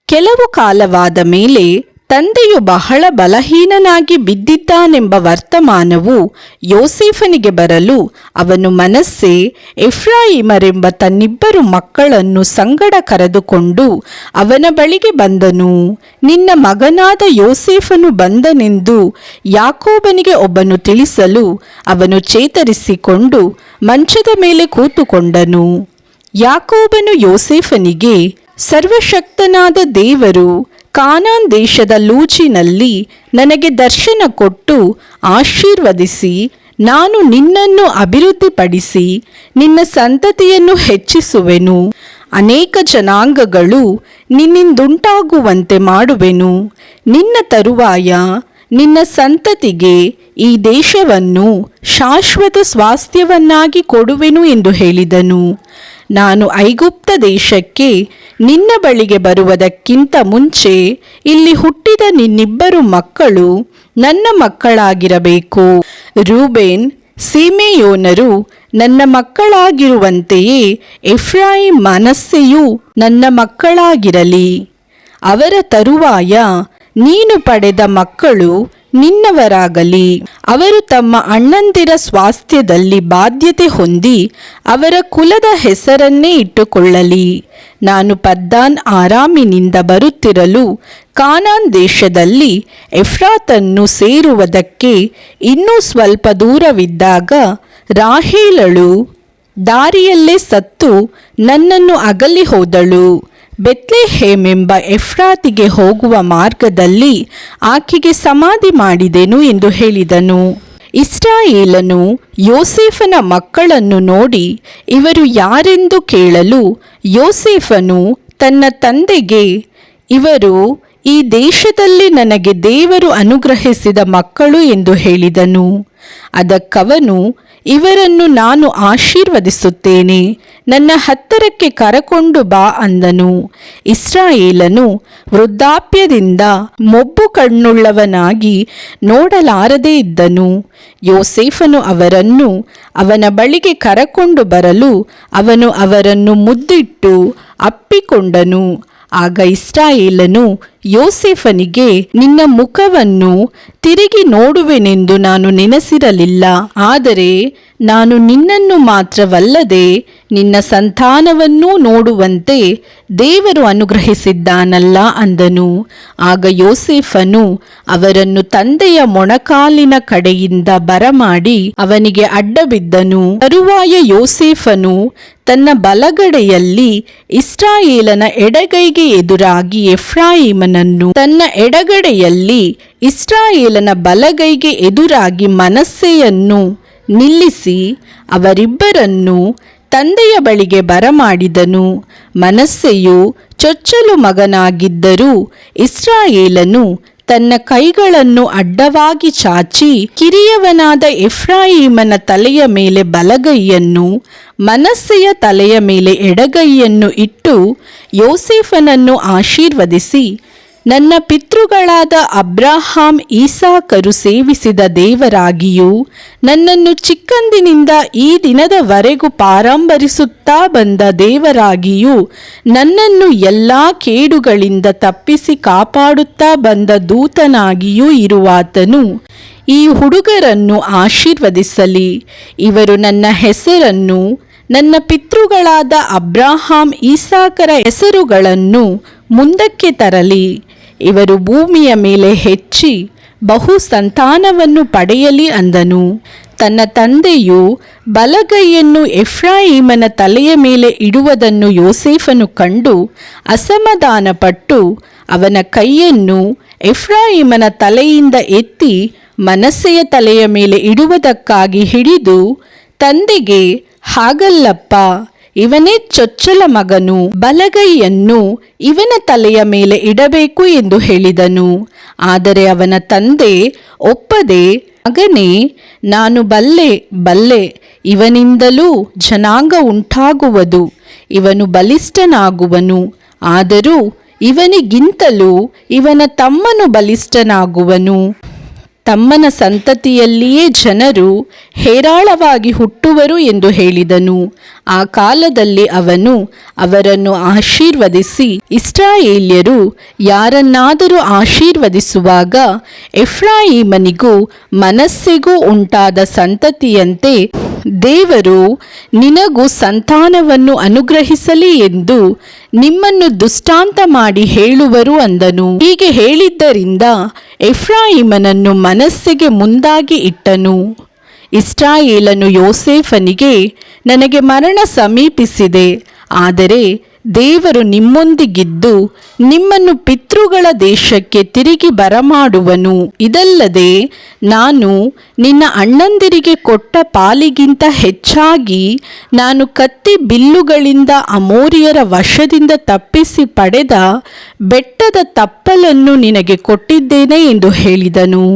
ಕೆಲವು ಕಾಲವಾದ ಮೇಲೆ ತಂದೆಯು ಬಹಳ ಬಲಹೀನನಾಗಿ ಬಿದ್ದಿದ್ದಾನೆಂಬ ವರ್ತಮಾನವು ಯೋಸೇಫನಿಗೆ ಬರಲು ಅವನು ಮನಸ್ಸೆ ಎಫ್ರಾಯಿಮರೆಂಬ ತನ್ನಿಬ್ಬರು ಮಕ್ಕಳನ್ನು ಸಂಗಡ ಕರೆದುಕೊಂಡು ಅವನ ಬಳಿಗೆ ಬಂದನು. ನಿನ್ನ ಮಗನಾದ ಯೋಸೇಫನು ಬಂದನೆಂದು ಯಾಕೋಬನಿಗೆ ಒಬ್ಬನು ತಿಳಿಸಲು ಅವನು ಚೇತರಿಸಿಕೊಂಡು ಮಂಚದ ಮೇಲೆ ಕೂತುಕೊಂಡನು. ಯಾಕೋಬನು ಯೋಸೇಫನಿಗೆ, ಸರ್ವಶಕ್ತನಾದ ದೇವರು ಕಾನಾನ್ ದೇಶದ ಲೂಜಿನಲ್ಲಿ ನನಗೆ ದರ್ಶನ ಕೊಟ್ಟು ಆಶೀರ್ವದಿಸಿ, ನಾನು ನಿನ್ನನ್ನು ಅಭಿವೃದ್ಧಿಪಡಿಸಿ ನಿನ್ನ ಸಂತತಿಯನ್ನು ಹೆಚ್ಚಿಸುವೆನು, ಅನೇಕ ಜನಾಂಗಗಳು ನಿನ್ನಿಂದುಂಟಾಗುವಂತೆ ಮಾಡುವೆನು, ನಿನ್ನ ತರುವಾಯ ನಿನ್ನ ಸಂತತಿಗೆ ಈ ದೇಶವನ್ನು ಶಾಶ್ವತ ಸ್ವಾಸ್ಥ್ಯವನ್ನಾಗಿ ಕೊಡುವೆನು ಎಂದು ಹೇಳಿದನು. ನಾನು ಐಗುಪ್ತ ದೇಶಕ್ಕೆ ನಿನ್ನ ಬಳಿಗೆ ಬರುವುದಕ್ಕಿಂತ ಮುಂಚೆ ಇಲ್ಲಿ ಹುಟ್ಟಿದ ನಿನ್ನಿಬ್ಬರು ಮಕ್ಕಳು ನನ್ನ ಮಕ್ಕಳಾಗಿರಬೇಕು. ರೂಬೇನ್, ಸಿಮೆಯೋನರು ನನ್ನ ಮಕ್ಕಳಾಗಿರುವಂತೆಯೇ ಎಫ್ರಾಯಿಮ್, ಮನಸ್ಸೆಯೂ ನನ್ನ ಮಕ್ಕಳಾಗಿರಲಿ. ಅವರ ತರುವಾಯ ನೀನು ಪಡೆದ ಮಕ್ಕಳು ನಿನ್ನವರಾಗಲಿ. ಅವರು ತಮ್ಮ ಅಣ್ಣಂದಿರ ಸ್ವಾಸ್ಥ್ಯದಲ್ಲಿ ಬಾಧ್ಯತೆ ಹೊಂದಿ ಅವರ ಕುಲದ ಹೆಸರನ್ನೇ ಇಟ್ಟುಕೊಳ್ಳಲಿ. ನಾನು ಪದ್ದಾನ್ ಆರಾಮಿನಿಂದ ಬರುತ್ತಿರಲು ಕಾನಾನ್ ದೇಶದಲ್ಲಿ ಎಫ್ರಾತನ್ನು ಸೇರುವುದಕ್ಕೆ ಇನ್ನೂ ಸ್ವಲ್ಪ ದೂರವಿದ್ದಾಗ ರಾಹೇಲಳು ದಾರಿಯಲ್ಲೇ ಸತ್ತು ನನ್ನನ್ನು ಅಗಲಿ ಹೋದಳು. ಬೆತ್ಲೆಹೇಮೆಂಬ ಎಫ್ರಾತಿಗೆ ಹೋಗುವ ಮಾರ್ಗದಲ್ಲಿ ಆಕೆಗೆ ಸಮಾಧಿ ಮಾಡಿದೆನು ಎಂದು ಹೇಳಿದನು. ಇಸ್ರಾಯೇಲನು ಯೋಸೇಫನ ಮಕ್ಕಳನ್ನು ನೋಡಿ ಇವರು ಯಾರೆಂದು ಕೇಳಲು, ಯೋಸೇಫನು ತನ್ನ ತಂದೆಗೆ, ಇವರು ಈ ದೇಶದಲ್ಲಿ ನನಗೆ ದೇವರು ಅನುಗ್ರಹಿಸಿದ ಮಕ್ಕಳು ಎಂದು ಹೇಳಿದನು. ಅದಕ್ಕವನು, ಇವರನ್ನು ನಾನು ಆಶೀರ್ವದಿಸುತ್ತೇನೆ, ನನ್ನ ಹತ್ತಿರಕ್ಕೆ ಕರಕೊಂಡು ಬಾ ಅಂದನು. ಇಸ್ರಾಯೇಲನು ವೃದ್ಧಾಪ್ಯದಿಂದ ಮೊಬ್ಬು ಕಣ್ಣುಳ್ಳವನಾಗಿ ನೋಡಲಾರದೇ ಇದ್ದನು. ಯೋಸೇಫನು ಅವರನ್ನು ಅವನ ಬಳಿಗೆ ಕರಕೊಂಡು ಬರಲು ಅವನು ಅವರನ್ನು ಮುದ್ದಿಟ್ಟು ಅಪ್ಪಿಕೊಂಡನು. ಆಗ ಇಸ್ರಾಯೇಲನು ಯೋಸೇಫನಿಗೆ, ನಿನ್ನ ಮುಖವನ್ನು ತಿರುಗಿ ನೋಡುವೆನೆಂದು ನಾನು ನೆನೆಸಿರಲಿಲ್ಲ, ಆದರೆ ನಾನು ನಿನ್ನನ್ನು ಮಾತ್ರವಲ್ಲದೆ ನಿನ್ನ ಸಂತಾನವನ್ನೂ ನೋಡುವಂತೆ ದೇವರು ಅನುಗ್ರಹಿಸಿದ್ದಾನಲ್ಲ ಅಂದನು. ಆಗ ಯೋಸೇಫನು ಅವರನ್ನು ತಂದೆಯ ಮೊಣಕಾಲಿನ ಕಡೆಯಿಂದ ಬರಮಾಡಿ ಅವನಿಗೆ ಅಡ್ಡಬಿದ್ದನು. ತರುವಾಯ ಯೋಸೇಫನು ತನ್ನ ಬಲಗಡೆಯಲ್ಲಿ ಇಸ್ರಾಯೇಲನ ಎಡಗೈಗೆ ಎದುರಾಗಿ ಎಫ್ರಾಯಿಮನನ್ನು, ತನ್ನ ಎಡಗಡೆಯಲ್ಲಿ ಇಸ್ರಾಯೇಲನ ಬಲಗೈಗೆ ಎದುರಾಗಿ ಮನಸ್ಸೆಯನ್ನು ನಿಲ್ಲಿಸಿ ಅವರಿಬ್ಬರನ್ನು ತಂದೆಯ ಬಳಿಗೆ ಬರಮಾಡಿದನು. ಮನಸ್ಸೆಯು ಚೊಚ್ಚಲು ಮಗನಾಗಿದ್ದರೂ ಇಸ್ರಾಯೇಲನು ತನ್ನ ಕೈಗಳನ್ನು ಅಡ್ಡವಾಗಿ ಚಾಚಿ ಕಿರಿಯವನಾದ ಎಫ್ರಾಯಿಮನ ತಲೆಯ ಮೇಲೆ ಬಲಗೈಯನ್ನು, ಮನಸ್ಸೆಯ ತಲೆಯ ಮೇಲೆ ಎಡಗೈಯನ್ನು ಇಟ್ಟು ಯೋಸೇಫನನ್ನು ಆಶೀರ್ವದಿಸಿ, ನನ್ನ ಪಿತೃಗಳಾದ ಅಬ್ರಹಾಂ ಈಸಾಕರು ಸೇವಿಸಿದ ದೇವರಾಗಿಯೂ ನನ್ನನ್ನು ಚಿಕ್ಕಂದಿನಿಂದ ಈ ದಿನದವರೆಗೂ ಪಾರಂಬರಿಸುತ್ತಾ ಬಂದ ದೇವರಾಗಿಯೂ ನನ್ನನ್ನು ಎಲ್ಲ ಕೇಡುಗಳಿಂದ ತಪ್ಪಿಸಿ ಕಾಪಾಡುತ್ತಾ ಬಂದ ದೂತನಾಗಿಯೂ ಇರುವಾತನು ಈ ಹುಡುಗರನ್ನು ಆಶೀರ್ವದಿಸಲಿ. ಇವರು ನನ್ನ ಹೆಸರನ್ನು, ನನ್ನ ಪಿತೃಗಳಾದ ಅಬ್ರಹಾಂ ಈಸಾಕರ ಹೆಸರುಗಳನ್ನು ಮುಂದಕ್ಕೆ ತರಲಿ. ಇವರು ಭೂಮಿಯ ಮೇಲೆ ಹೆಚ್ಚಿ ಬಹು ಸಂತಾನವನ್ನು ಪಡೆಯಲಿ ಅಂದನು. ತನ್ನ ತಂದೆಯು ಬಲಗೈಯನ್ನು ಎಫ್ರಾಯಿಮನ ತಲೆಯ ಮೇಲೆ ಇಡುವುದನ್ನು ಯೋಸೇಫನು ಕಂಡು ಅಸಮಾಧಾನಪಟ್ಟು ಅವನ ಕೈಯನ್ನು ಎಫ್ರಾಯಿಮನ ತಲೆಯಿಂದ ಎತ್ತಿ ಮನಸ್ಸೆಯ ತಲೆಯ ಮೇಲೆ ಇಡುವುದಕ್ಕಾಗಿ ಹಿಡಿದು ತಂದೆಗೆ, ಹಾಗಲ್ಲಪ್ಪ, ಇವನೇ ಚೊಚ್ಚಲ ಮಗನು, ಬಲಗೈಯನ್ನು ಇವನ ತಲೆಯ ಮೇಲೆ ಇಡಬೇಕು ಎಂದು ಹೇಳಿದನು. ಆದರೆ ಅವನ ತಂದೆ ಒಪ್ಪದೆ, ಮಗನೇ, ನಾನು ಬಲ್ಲೆ, ಇವನಿಂದಲೂ ಜನಾಂಗ ಉಂಟಾಗುವುದು, ಇವನು ಬಲಿಷ್ಠನಾಗುವನು. ಆದರೂ ಇವನಿಗಿಂತಲೂ ಇವನ ತಮ್ಮನು ಬಲಿಷ್ಠನಾಗುವನು. ತಮ್ಮನ ಸಂತತಿಯಲ್ಲಿಯೇ ಜನರು ಹೇರಾಳವಾಗಿ ಹುಟ್ಟುವರು ಎಂದು ಹೇಳಿದನು. ಆ ಕಾಲದಲ್ಲಿ ಅವನು ಅವರನ್ನು ಆಶೀರ್ವದಿಸಿ, ಇಸ್ರಾಯೇಲ್ಯರು ಯಾರನ್ನಾದರೂ ಆಶೀರ್ವದಿಸುವಾಗ ಎಫ್ರಾಯೀಮನಿಗೂ ಮನಸ್ಸೆಗೂ ಉಂಟಾದ ಸಂತತಿಯಂತೆ ದೇವರು ನಿನಗೂ ಸಂತಾನವನ್ನು ಅನುಗ್ರಹಿಸಲಿ ಎಂದು ನಿಮ್ಮನ್ನು ದೃಷ್ಟಾಂತ ಮಾಡಿ ಹೇಳುವರು ಅಂದನು. ಹೀಗೆ ಹೇಳಿದ್ದರಿಂದ ಎಫ್ರಾಯೀಮನನ್ನು ಮನಸ್ಸೆಗೆ ಮುಂದಾಗಿ ಇಟ್ಟನು. ಇಸ್ರಾಯೇಲನು ಯೋಸೇಫನಿಗೆ, ನನಗೆ ಮರಣ ಸಮೀಪಿಸಿದೆ, ಆದರೆ ದೇವರು ನಿಮ್ಮೊಂದಿಗಿದ್ದು ನಿಮ್ಮನ್ನು ಪಿತೃಗಳ ದೇಶಕ್ಕೆ ತಿರುಗಿ ಬರಮಾಡುವನು. ಇದಲ್ಲದೆ ನಾನು ನಿನ್ನ ಅಣ್ಣಂದಿರಿಗೆ ಕೊಟ್ಟ ಪಾಲಿಗಿಂತ ಹೆಚ್ಚಾಗಿ ನಾನು ಕತ್ತಿ ಬಿಲ್ಲುಗಳಿಂದ ಅಮೋರಿಯರ ವಶದಿಂದ ತಪ್ಪಿಸಿ ಪಡೆದ ಬೆಟ್ಟದ ತಪ್ಪಲನ್ನು ನಿನಗೆ ಕೊಟ್ಟಿದ್ದೇನೆ ಎಂದು ಹೇಳಿದನು.